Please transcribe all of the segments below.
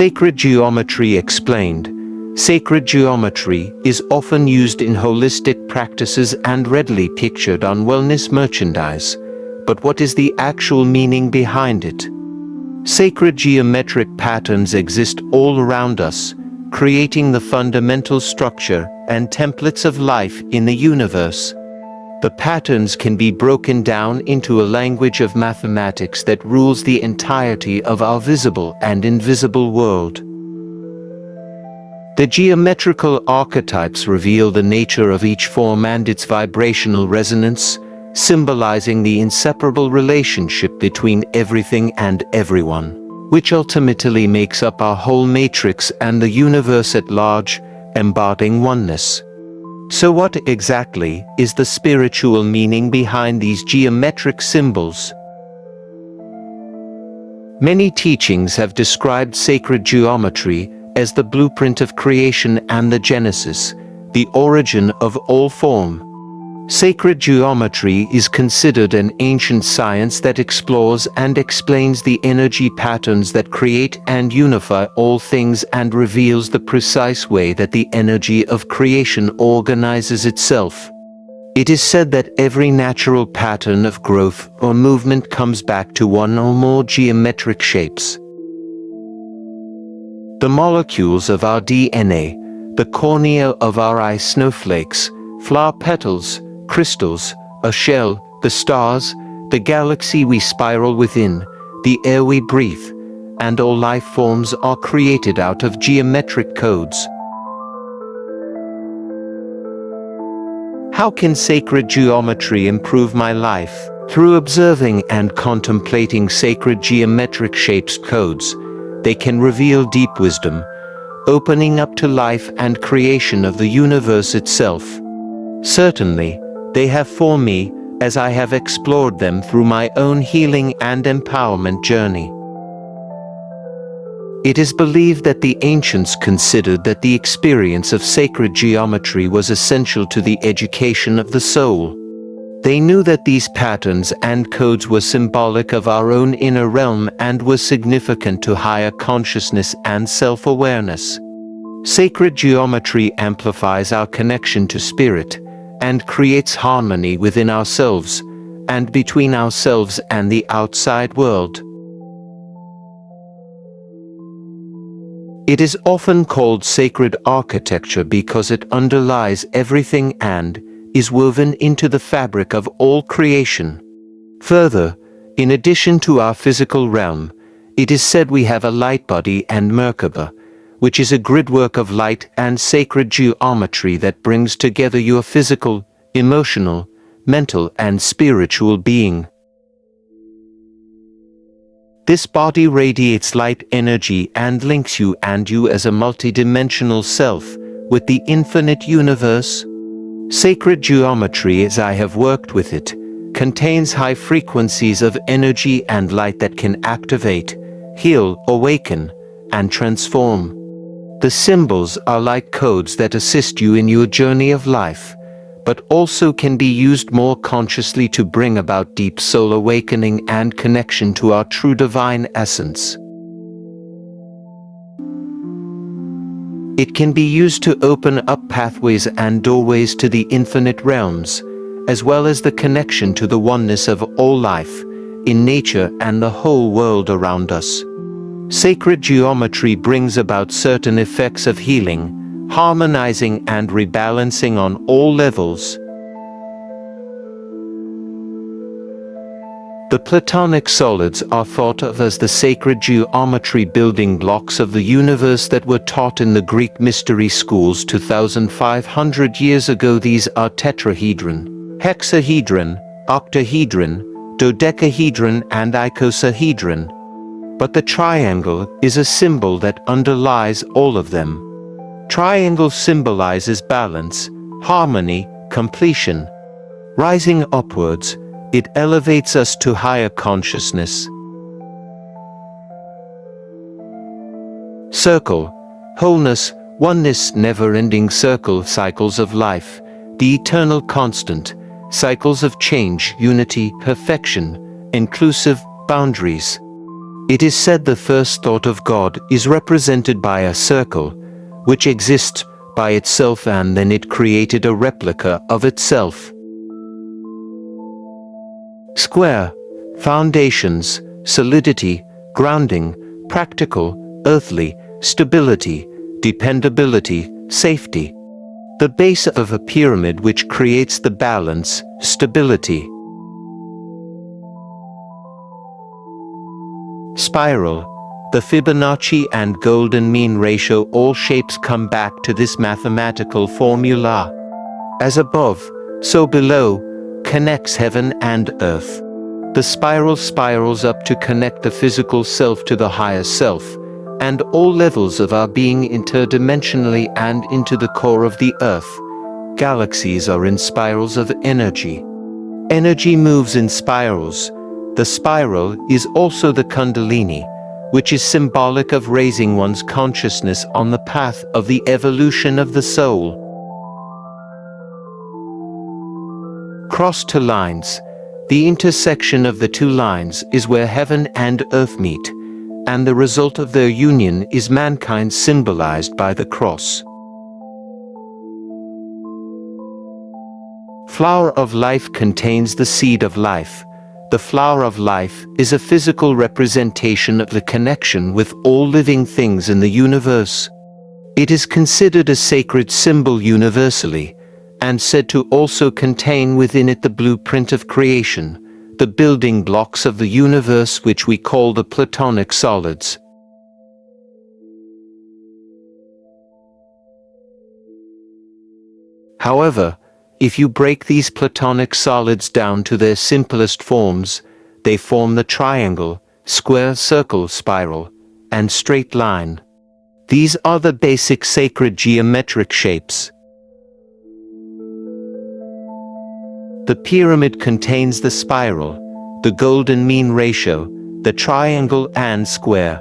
Sacred geometry explained. Sacred geometry is often used in holistic practices and readily pictured on wellness merchandise. But what is the actual meaning behind it? Sacred geometric patterns exist all around us, creating the fundamental structure and templates of life in the universe. The patterns can be broken down into a language of mathematics that rules the entirety of our visible and invisible world. The geometrical archetypes reveal the nature of each form and its vibrational resonance, symbolizing the inseparable relationship between everything and everyone, which ultimately makes up our whole matrix and the universe at large, embodying oneness. So what exactly is the spiritual meaning behind these geometric symbols? Many teachings have described sacred geometry as the blueprint of creation and the genesis, the origin of all form. Sacred geometry is considered an ancient science that explores and explains the energy patterns that create and unify all things and reveals the precise way that the energy of creation organizes itself. It is said that every natural pattern of growth or movement comes back to one or more geometric shapes. The molecules of our DNA, the cornea of our eye, snowflakes, flower petals, crystals, a shell, the stars, the galaxy we spiral within, the air we breathe, and all life forms are created out of geometric codes. How can sacred geometry improve my life? Through observing and contemplating sacred geometric shapes codes, they can reveal deep wisdom, opening up to life and creation of the universe itself. Certainly, they have for me, as I have explored them through my own healing and empowerment journey. It is believed that the ancients considered that the experience of sacred geometry was essential to the education of the soul. They knew that these patterns and codes were symbolic of our own inner realm and were significant to higher consciousness and self-awareness. Sacred geometry amplifies our connection to spirit and creates harmony within ourselves and between ourselves and the outside world. It is often called sacred architecture because it underlies everything and is woven into the fabric of all creation. Further, in addition to our physical realm, it is said we have a light body and Merkaba, which is a gridwork of light and sacred geometry that brings together your physical, emotional, mental and spiritual being. This body radiates light energy and links you as a multidimensional self with the infinite universe. Sacred geometry, as I have worked with it, contains high frequencies of energy and light that can activate, heal, awaken, and transform. The symbols are like codes that assist you in your journey of life, but also can be used more consciously to bring about deep soul awakening and connection to our true divine essence. It can be used to open up pathways and doorways to the infinite realms, as well as the connection to the oneness of all life, in nature and the whole world around us. Sacred geometry brings about certain effects of healing, harmonizing and rebalancing on all levels. The Platonic solids are thought of as the sacred geometry building blocks of the universe that were taught in the Greek mystery schools 2,500 years ago. These are tetrahedron, hexahedron, octahedron, dodecahedron and icosahedron. But the triangle is a symbol that underlies all of them. Triangle symbolizes balance, harmony, completion. Rising upwards, it elevates us to higher consciousness. Circle, wholeness, oneness, never-ending circle, cycles of life, the eternal constant, cycles of change, unity, perfection, inclusive, boundaries. It is said the first thought of God is represented by a circle, which exists by itself, and then it created a replica of itself. Square, foundations, solidity, grounding, practical, earthly, stability, dependability, safety. The base of a pyramid which creates the balance, stability. Spiral. The Fibonacci and golden mean ratio, all shapes come back to this mathematical formula. As above, so below, connects heaven and earth. The spiral spirals up to connect the physical self to the higher self, and all levels of our being interdimensionally and into the core of the earth. Galaxies are in spirals of energy. Energy moves in spirals. The spiral is also the Kundalini, which is symbolic of raising one's consciousness on the path of the evolution of the soul. Cross to lines. The intersection of the two lines is where heaven and earth meet, and the result of their union is mankind, symbolized by the cross. Flower of life contains the seed of life. The flower of life is a physical representation of the connection with all living things in the universe. It is considered a sacred symbol universally, and said to also contain within it the blueprint of creation, the building blocks of the universe, which we call the Platonic solids. However, if you break these Platonic solids down to their simplest forms, they form the triangle, square, circle, spiral, and straight line. These are the basic sacred geometric shapes. The pyramid contains the spiral, the golden mean ratio, the triangle and square.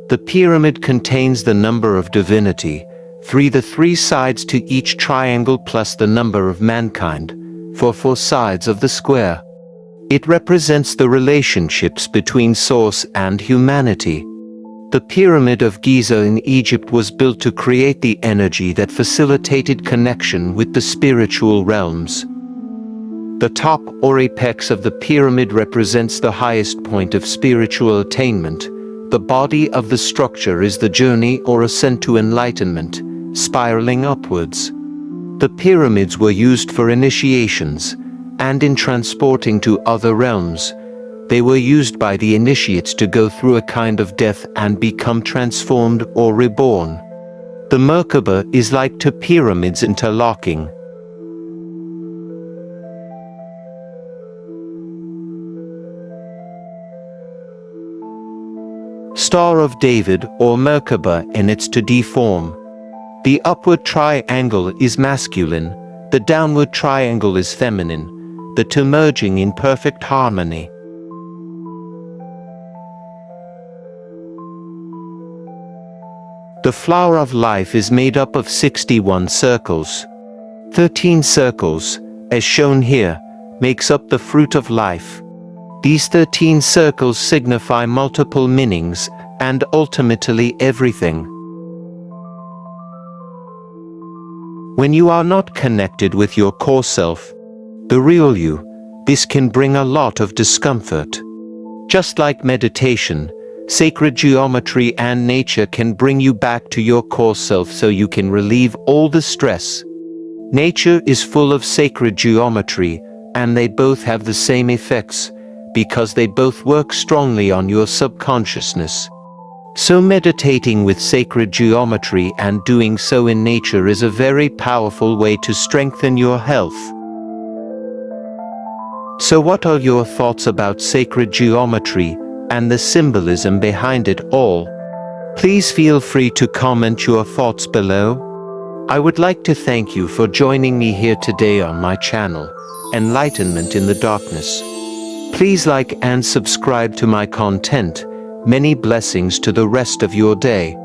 The pyramid contains the number of divinity, 3, the 3 sides to each triangle plus the number of mankind, for 4 sides of the square. It represents the relationships between source and humanity. The Pyramid of Giza in Egypt was built to create the energy that facilitated connection with the spiritual realms. The top or apex of the pyramid represents the highest point of spiritual attainment. The body of the structure is the journey or ascent to enlightenment, spiraling upwards. The pyramids were used for initiations, and in transporting to other realms. They were used by the initiates to go through a kind of death and become transformed or reborn. The Merkaba is like two pyramids interlocking. Star of David or Merkaba in its 2D form. The upward triangle is masculine, the downward triangle is feminine, the two merging in perfect harmony. The flower of life is made up of 61 circles. 13 circles, as shown here, makes up the fruit of life. These 13 circles signify multiple meanings, and ultimately everything. When you are not connected with your core self, the real you, this can bring a lot of discomfort. Just like meditation, sacred geometry and nature can bring you back to your core self so you can relieve all the stress. Nature is full of sacred geometry, and they both have the same effects, because they both work strongly on your subconsciousness. So meditating with sacred geometry and doing so in nature is a very powerful way to strengthen your health. So what are your thoughts about sacred geometry and the symbolism behind it all? Please feel free to comment your thoughts below. I would like to thank you for joining me here today on my channel, Enlightenment in the Darkness. Please like and subscribe to my content. Many blessings to the rest of your day.